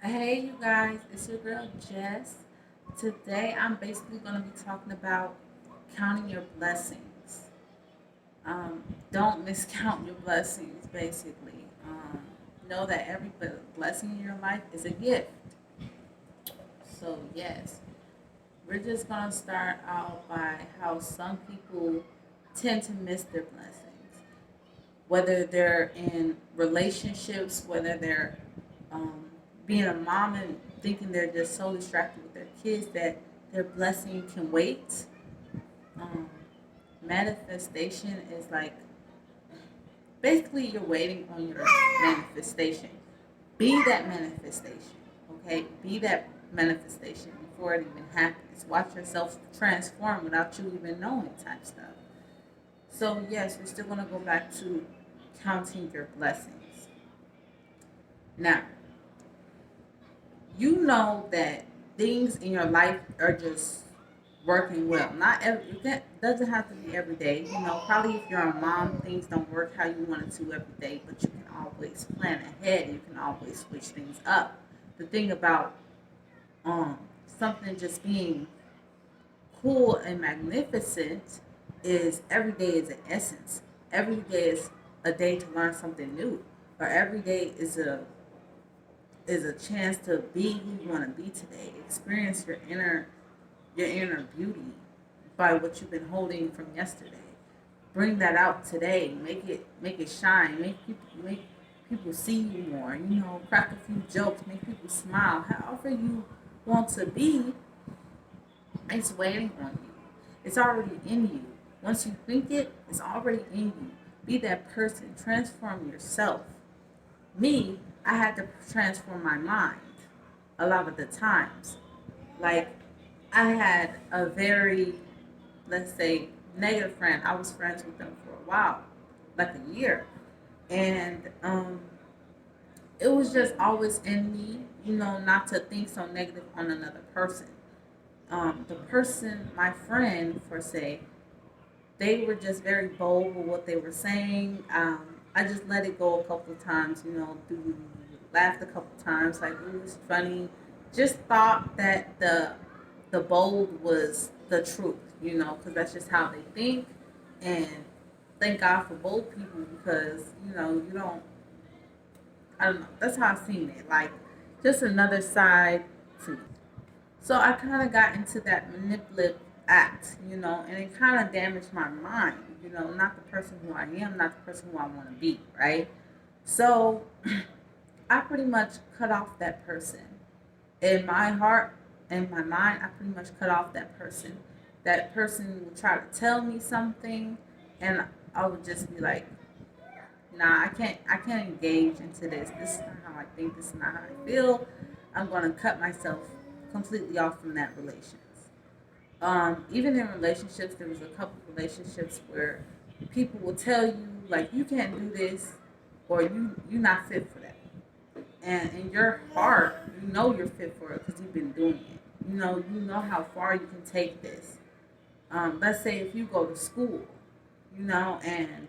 Hey, you guys, it's your girl Jess. Today, I'm basically going to be talking about counting your blessings. Don't miscount your blessings, basically. Know that every blessing in your life is a gift. So, yes, we're just going to start out by how some people tend to miss their blessings. Whether they're in relationships, whether they're um, being a mom and thinking they're just so distracted with their kids that their blessing can wait. Um, Manifestation is like basically you're waiting on your manifestation. Be that manifestation, okay? Be that manifestation before it even happens. Watch yourself transform without you even knowing type stuff. So, yes, we're still going to go back to counting your blessings. Now, you know that things in your life are just working well. Not every That doesn't have to be every day. You know, probably if you're a mom, things don't work how you want it to every day, but you can always plan ahead. You can always switch things up. The thing about um something just being cool and magnificent is every day is an essence. Every day is a day to learn something new, or every day is a chance to be who you want to be today. Experience your inner beauty by what you've been holding from yesterday. Bring that out today. Make it shine. Make people see you more. You know, crack a few jokes. Make people smile. However you want to be, it's waiting on you. It's already in you. Once you think it, it's already in you. Be that person. Transform yourself. Me, I had to transform my mind a lot of the times. Like, I had a very, let's say, negative friend. I was friends with them for a while, like a year. And it was just always in me, not to think so negative on another person. The person, my friend, per se, they were just very bold with what they were saying. I just let it go a couple of times, laughed a couple of times, like it was funny. Just thought that the bold was the truth, because that's just how they think. And thank God for bold people because you don't. I don't know. That's how I've seen it. Like just another side to me. So I kind of got into that manipulative act, and it kind of damaged my mind, not the person who I am, not the person who I want to be, right? So I pretty much cut off that person. In my heart and my mind, I pretty much cut off that person. That person would try to tell me something, and I would just be like, nah, I can't engage into this. This is not how I think, this is not how I feel. I'm gonna cut myself completely off from that relations. Even in relationships, there was a couple of relationships where people will tell you like you can't do this or you're not fit for that. And in your heart, you know you're fit for it because you've been doing it. You know how far you can take this. Let's say if you go to school, and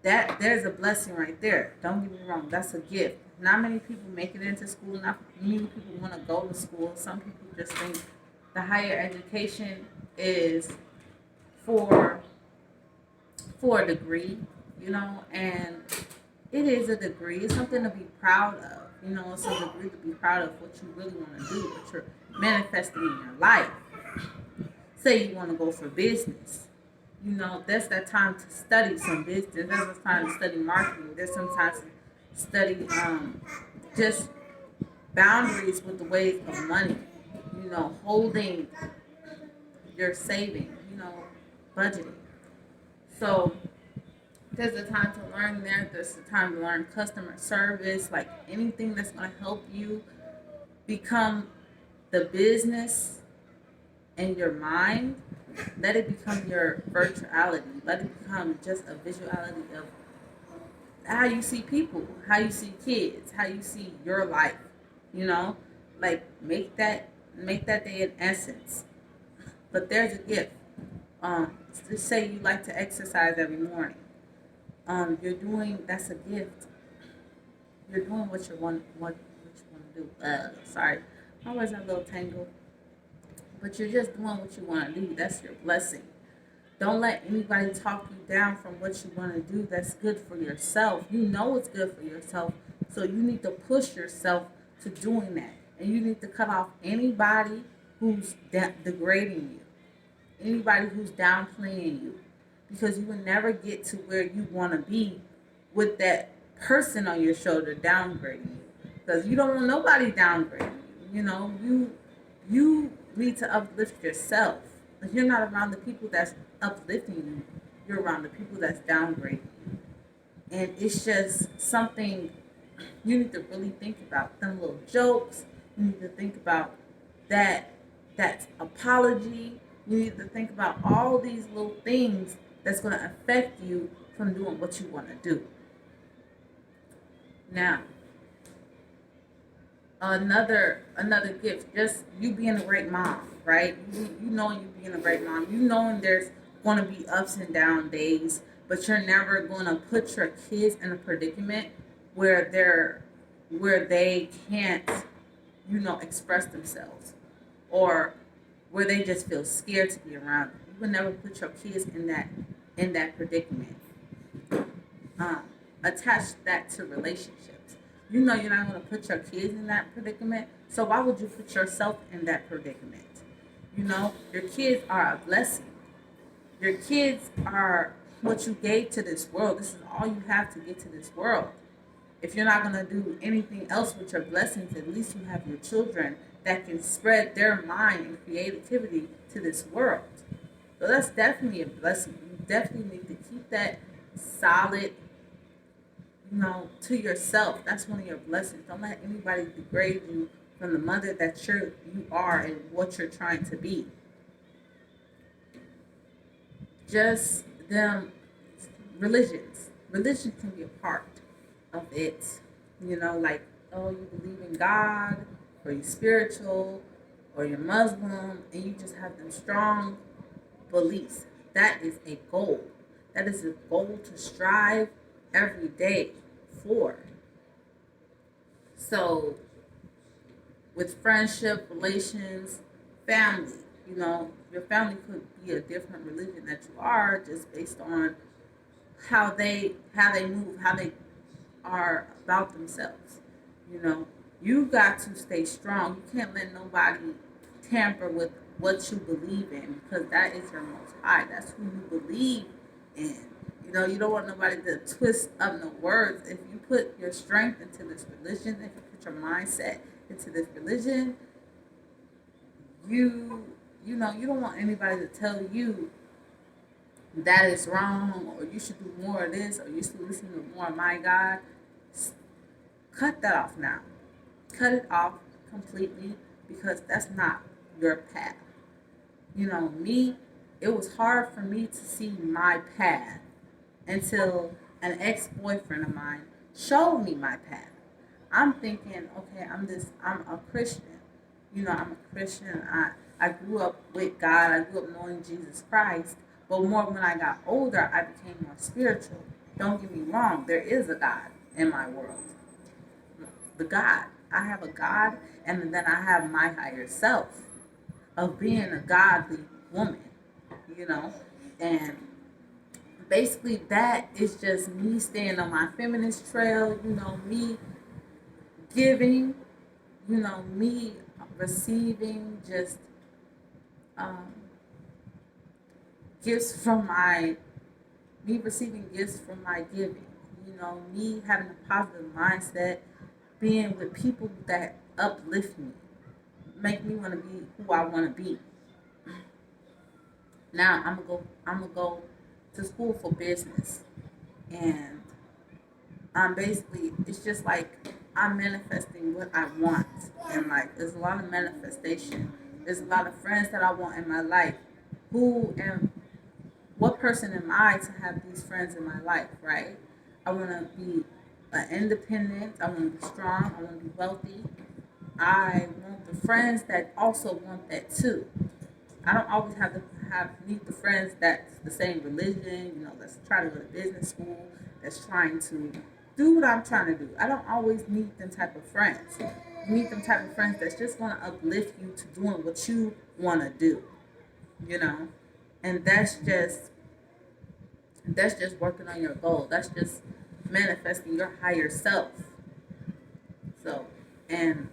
that there's a blessing right there. Don't get me wrong, that's a gift. Not many people make it into school. Not many people want to go to school. Some people just think the higher education is for for a degree, and it is a degree. It's something to be proud of. It's a degree to be proud of what you really want to do, what you're manifesting in your life. Say you want to go for business. That's that time to study some business. There's a time to study marketing. There's sometimes to study just boundaries with the ways of money. Holding your saving. Budgeting. So there's a time to learn there. There's a time to learn customer service, like anything that's going to help you become the business in your mind. Let it become your virtuality. Let it become just a visuality of how you see people, how you see kids, how you see your life. You know, like make that day an essence. But there's a gift. Just say you like to exercise every morning. You're doing that's a gift. You're doing what you want to do. Sorry, my words are a little tangled. But you're just doing what you want to do. That's your blessing. Don't let anybody talk you down from what you want to do. That's good for yourself. You know it's good for yourself. So you need to push yourself to doing that. And you need to cut off anybody who's degrading you, anybody who's downplaying you. Because you will never get to where you want to be with that person on your shoulder downgrading you. Because you don't want nobody downgrading you. You know, you need to uplift yourself. If you're not around the people that's uplifting you, you're around the people that's downgrading you. And it's just something you need to really think about. Them little jokes. You need to think about that that apology. You need to think about all these little things that's going to affect you from doing what you want to do. Now, another gift, just you being a great mom, right? You know you being a great mom. You knowing there's going to be ups and down days, but you're never going to put your kids in a predicament where they can't, express themselves, or where they just feel scared to be around you. You would never put your kids in that predicament. um, Attach that to relationships. You know you're not going to put your kids in that predicament, so why would you put yourself in that predicament? Your kids are a blessing. Your kids are what you gave to this world. This is all you have to get to this world. If you're not going to do anything else with your blessings, at least you have your children that can spread their mind and creativity to this world. So that's definitely a blessing. You definitely need to keep that solid, to yourself. That's one of your blessings. Don't let anybody degrade you from the mother that you are and what you're trying to be. Just them religions. Religion can be a part of it. Like, oh, you believe in God, or you're spiritual, or you're Muslim, and you just have them strong beliefs. That is a goal. That is a goal to strive every day for. So, with friendship, relations, family, your family could be a different religion that you are, just based on how they move, how they are about themselves. You know, you got to stay strong. You can't let nobody tamper with what you believe in, because that is your most high. That's who you believe in. You don't want nobody to twist up no words. If you put your strength into this religion, if you put your mindset into this religion, you don't want anybody to tell you that is wrong, or you should do more of this, or you should listen to more of my God. Cut that off now. Cut it off completely, because that's not your path. Me, it was hard for me to see my path until an ex-boyfriend of mine showed me my path. I'm thinking, okay, I'm a Christian. I'm a Christian. I grew up with God. I grew up knowing Jesus Christ. But more when I got older, I became more spiritual. Don't get me wrong, there is a God in my world. The God. I have a God, and then I have my higher self of being a godly woman, you know? And basically, that is just me staying on my feminist trail, me giving, me receiving just um, gifts from me receiving gifts from my giving, me having a positive mindset, being with people that uplift me, make me want to be who I want to be. Now I'm gonna go to school for business, and I'm basically, it's just like I'm manifesting what I want in life. There's a lot of manifestation. There's a lot of friends that I want in my life. Who am what person am I to have these friends in my life, right? I want to be independent. I want to be strong. I want to be wealthy. I want the friends that also want that too. I don't always have to meet the friends that's the same religion. Let's try to go to business school. That's trying to do what I'm trying to do. I don't always need them type of friends. You need them type of friends that's just gonna uplift you to doing what you wanna do, you know? And that's just working on your goal. That's just manifesting your higher self. So, and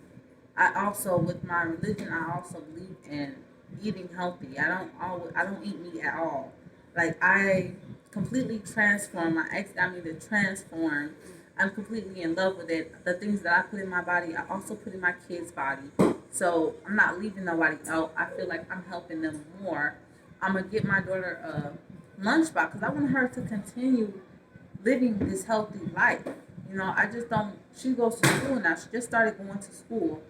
I also, with my religion, I also believe in eating healthy. I don't eat meat at all. Like, I completely transform. My ex got me to transform. I'm completely in love with it. The things that I put in my body, I also put in my kids' body. So I'm not leaving nobody out. I feel like I'm helping them more. I'm gonna get my daughter a lunchbox because I want her to continue living this healthy life. I just don't. She goes to school now. She just started going to school,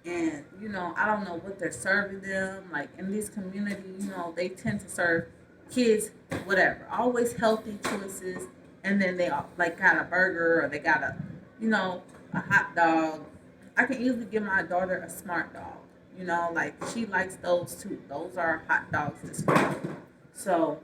and I don't know what they're serving them. Like in this community, they tend to serve kids whatever, always healthy choices, and then they like got a burger or they got a hot dog. I can easily give my daughter a smart dog. Like she likes those too. Those are hot dogs to school. So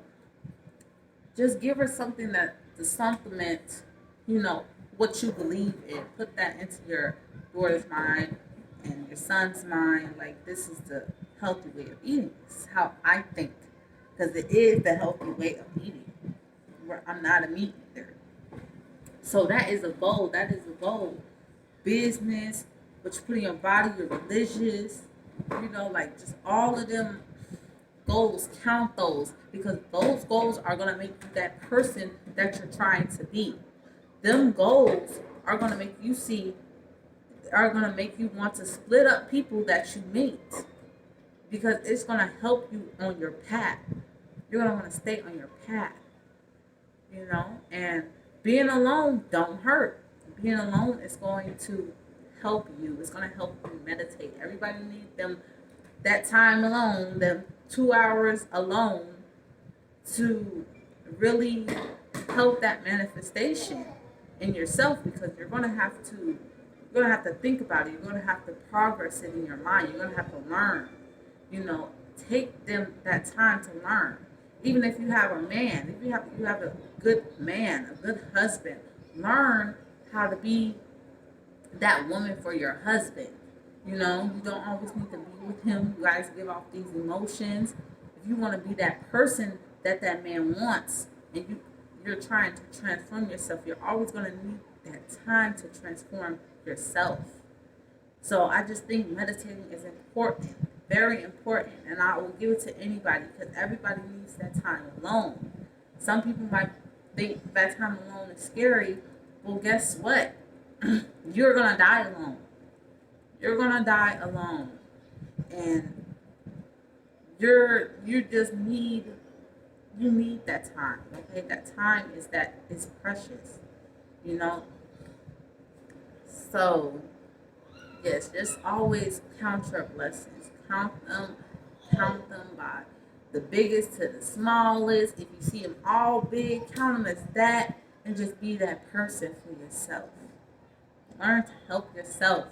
just give her something that to supplement, you know, what you believe in. Put that into your daughter's mind and your son's mind. Like this is the healthy way of eating. This is how I think, because it is the healthy way of eating. I'm not a meat eater, so that is a goal. That is a goal. Business, what you put in your body, your religious, like just all of them goals, count those because those goals are going to make you that person that you're trying to be. Them goals are going to make you are going to make you want to split up people that you meet because it's going to help you on your path. You're going to want to stay on your path, and being alone don't hurt. Being alone is going to help you. It's going to help you meditate. Everybody needs that time alone, them 2 hours alone to really help that manifestation in yourself because you're gonna have to think about it. You're gonna have to progress it in your mind. You're gonna have to learn. You know, take them that time to learn. Even if you have a man, if you have a good man, a good husband, learn how to be that woman for your husband. You don't always need to be with him. You guys give off these emotions. If you want to be that person that man wants, and you're trying to transform yourself, you're always going to need that time to transform yourself. So I just think meditating is important, very important, and I will give it to anybody because everybody needs that time alone. Some people might think that time alone is scary. Well, guess what? You're gonna die alone. You're gonna die alone, and you just need that time. Okay, that time is precious. You know. So yes, just always count your blessings. Count them by the biggest to the smallest. If you see them all big, count them as that, and just be that person for yourself. Learn to help yourself.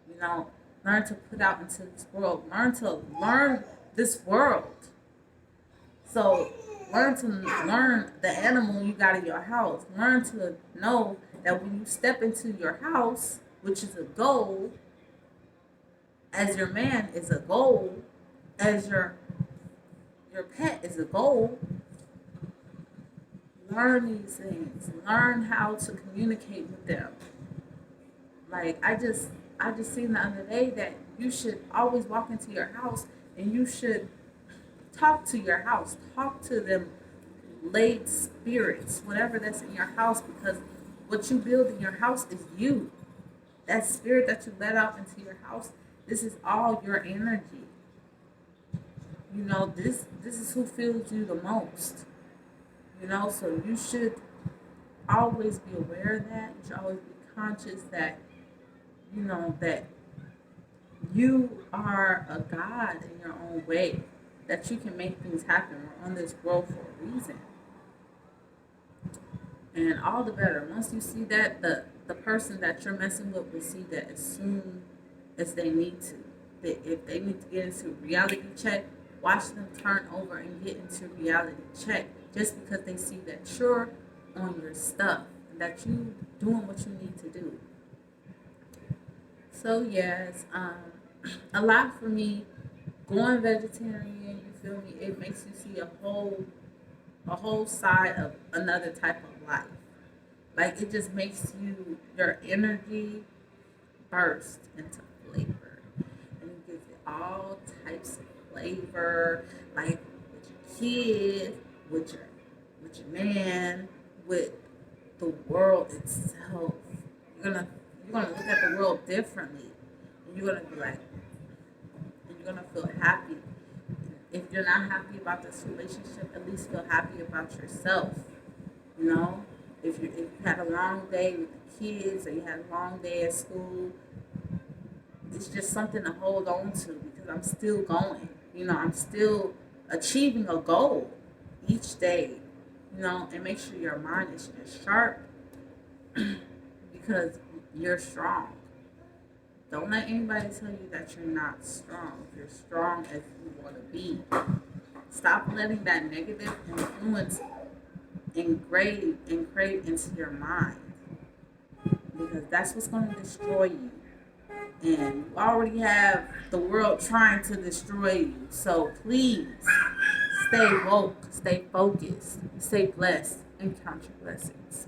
You know, learn to put out into this world. Learn this world. So learn the animal you got in your house. Learn to know that when you step into your house, which is a goal, as your man is a goal, as your pet is a goal, learn these things. Learn how to communicate with them. Like I just seen the other day that you should always walk into your house and you should talk to your house. Talk to them laid spirits, whatever that's in your house, because what you build in your house is you. That spirit that you let out into your house, this is all your energy. This is who feels you the most. So you should always be aware of that. You should always be conscious that that you are a God in your own way, that you can make things happen. We're on this world for a reason. And all the better. Once you see that, the person that you're messing with will see that as soon as they need to. If they need to get into reality check, watch them turn over and get into reality check just because they see that you're on your stuff. that you doing what you need to do. So yes, a lot for me going vegetarian. You feel me? It makes you see a whole side of another type of life. Like it just makes your energy burst into flavor, and it gives it all types of flavor. Like with your kids, with your man, with the world itself. You're gonna you're gonna look at the world differently, and you're gonna be like, and you're gonna feel happy. If you're not happy about this relationship, at least feel happy about yourself. You know, if you had a long day with the kids, or you had a long day at school, it's just something to hold on to because I'm still going. I'm still achieving a goal each day. And make sure your mind is just sharp because you're strong. Don't let anybody tell you that you're not strong. You're strong as you want to be. Stop letting that negative influence engrave into your mind because that's what's going to destroy you. And you already have the world trying to destroy you. So please stay woke, stay focused, stay blessed, and count your blessings.